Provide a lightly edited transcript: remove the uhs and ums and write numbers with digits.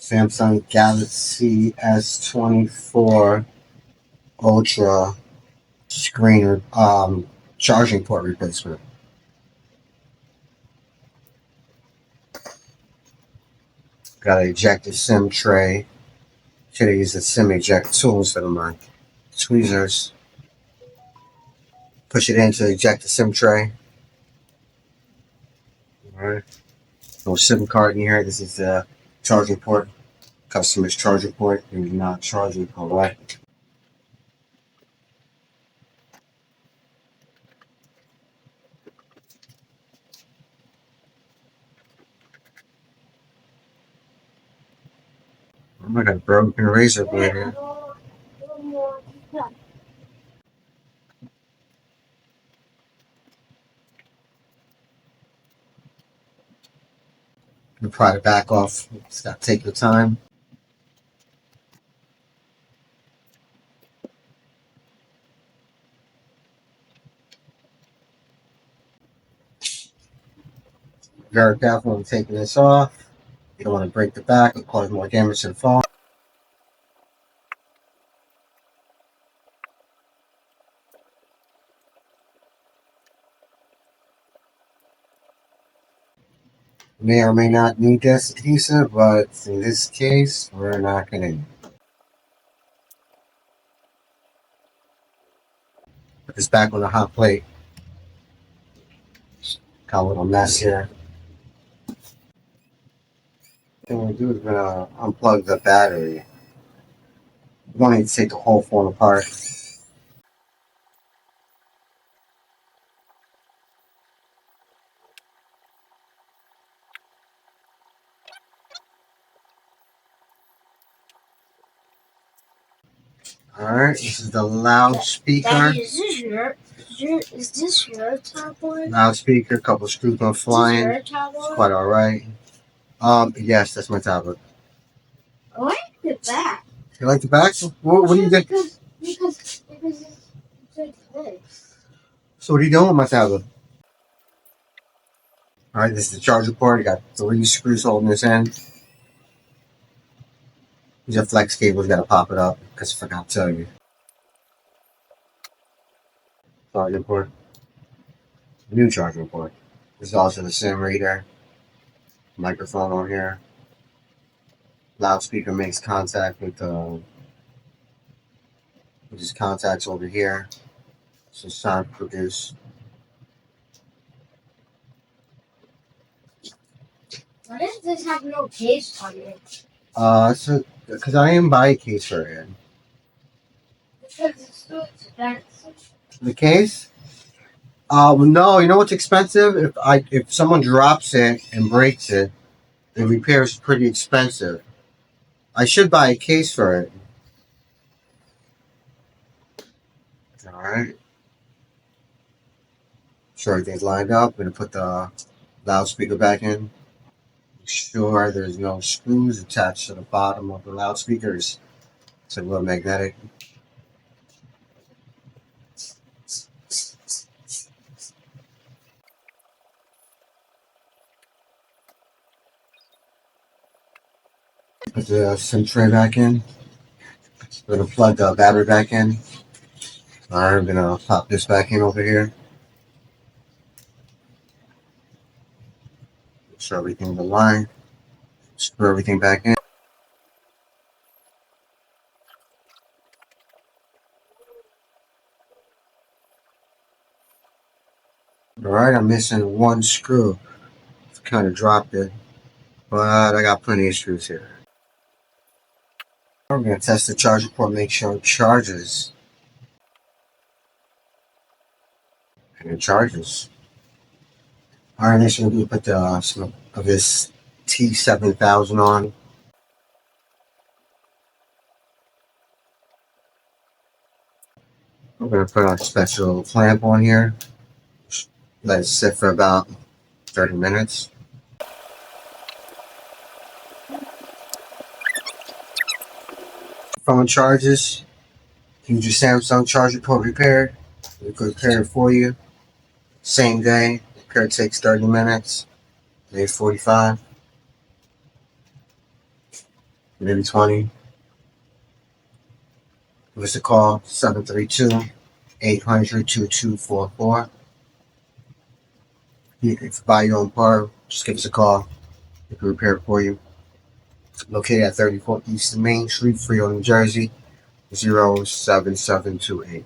Samsung Galaxy S24 Ultra screen charging port replacement. Got to eject the SIM tray. Should have used the SIM eject tool instead of my tweezers. Push it in to eject the SIM tray. Alright. No SIM card in here. This is the charging port. Customer's charging port. You're not charging correct. Oh my god, broken razor blade here. You pry the back off. Just gotta take your time. Very careful when taking this off. You don't want to break the back or cause more damage to the phone. May or may not need this adhesive, but in this case, we're not going to. Put this back on the hot plate. Got a little mess here. What we're going to do is we're going to unplug the battery. We don't need to take the whole phone apart. Alright, this is the loudspeaker. Daddy, is this your tablet? Loudspeaker, couple screws going flying. Is this your tablet? It's quite alright. Yes, that's my tablet. I like the back. You like the back? What do you think? Because it's like this. So what are you doing with my tablet? Alright, this is the charger port. You got 3 screws holding this in. These are flex cables. You gotta pop it up because I forgot to tell you. Charger port. New charger port. This is also the SIM reader. Microphone on here. Loudspeaker makes contact with these contacts over here. So sound produced. Why does this have no case on it? Because I didn't buy a case for it. Because it's so expensive. The case? No. You know what's expensive? If someone drops it and breaks it, the repair is pretty expensive. I should buy a case for it. All right. Sure everything's lined up. I'm gonna put the loudspeaker back in. Make sure there's no screws attached to the bottom of the loudspeakers. It's a little magnetic. Put the SIM tray back in. We're gonna plug the battery back in. Alright, I'm gonna pop this back in over here. Make sure everything's aligned. Screw everything back in. Alright, I'm missing one screw. Kind of dropped it, but I got plenty of screws here. We're gonna test the charger port, make sure it charges. And it charges. Alright, next we're gonna put some of this T7000 on. We're gonna put a special clamp on here. Let it sit for about 30 minutes. Phone charges. Use your Samsung charger port repair. We could repair it for you. Same day. Repair takes 30 minutes. Maybe 45. maybe 20. Give us a call, 732-800-2244. If you buy your own part, just give us a call. We can repair it for you. Located at 34 East Main Street, Freehold, New Jersey, 07728.